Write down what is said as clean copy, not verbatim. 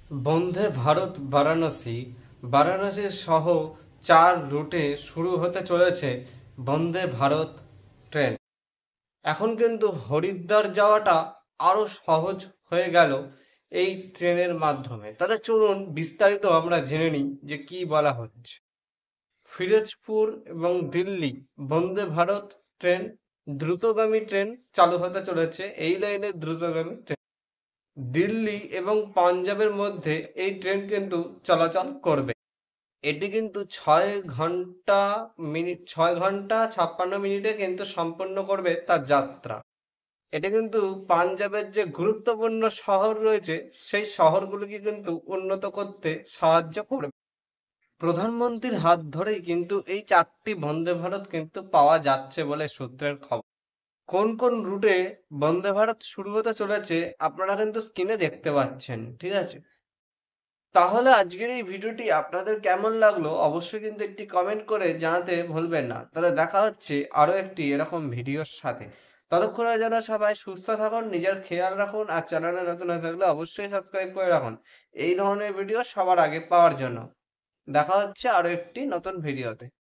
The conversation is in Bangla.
বন্দে ভারত বারাণসী, বারাণসী সহ 4 রুটে শুরু হতে চলেছে বন্দে ভারত ট্রেন। এখন কিন্তু হরিদ্বার যাওয়াটা আরো সহজ হয়ে গেল এই ট্রেনের মাধ্যমে। তাহলে চলুন বিস্তারিত আমরা জেনে নিই যে কি বলা হচ্ছে। ফিরোজপুর এবং দিল্লি বন্দে ভারত ট্রেন, দ্রুতগামী ট্রেন চালু হতে চলেছে। এই লাইনে দ্রুতগামী ট্রেন দিল্লি এবং পাঞ্জাবের মধ্যে এই ট্রেন কিন্তু চলাচল করবে। এটি কিন্তু 6 ঘন্টা 56 মিনিটে কিন্তু সম্পন্ন করবে তার যাত্রা। এটা কিন্তু পাঞ্জাবের যে গুরুত্বপূর্ণ শহর রয়েছে সেই শহরগুলিকে কিন্তু উন্নত করতে সাহায্য করবে। প্রধানমন্ত্রীর হাত ধরেই কিন্তু এই 4টি বন্দে ভারত কিন্তু পাওয়া যাচ্ছে বলে সূত্রের খবর। কোন কোন রুটে বন্দে ভারত শুরু হতে চলেছে আপনারা কিন্তু স্ক্রিনে দেখতে পাচ্ছেন, ঠিক আছে? তাহলে আজকের এই ভিডিওটি আপনাদের কেমন লাগলো অবশ্যই কিন্তু একটি কমেন্ট করে জানাতে ভুলবেন না। তাহলে দেখা হচ্ছে আরো একটি এরকম ভিডিওর সাথে। ততক্ষণে যেন সবাই সুস্থ থাকুন, নিজের খেয়াল রাখুন, আর চ্যানেলে নতুন হয়ে থাকলে অবশ্যই সাবস্ক্রাইব করে রাখুন এই ধরনের ভিডিও সবার আগে পাওয়ার জন্য। দেখা হচ্ছে আরো একটি নতুন ভিডিওতে।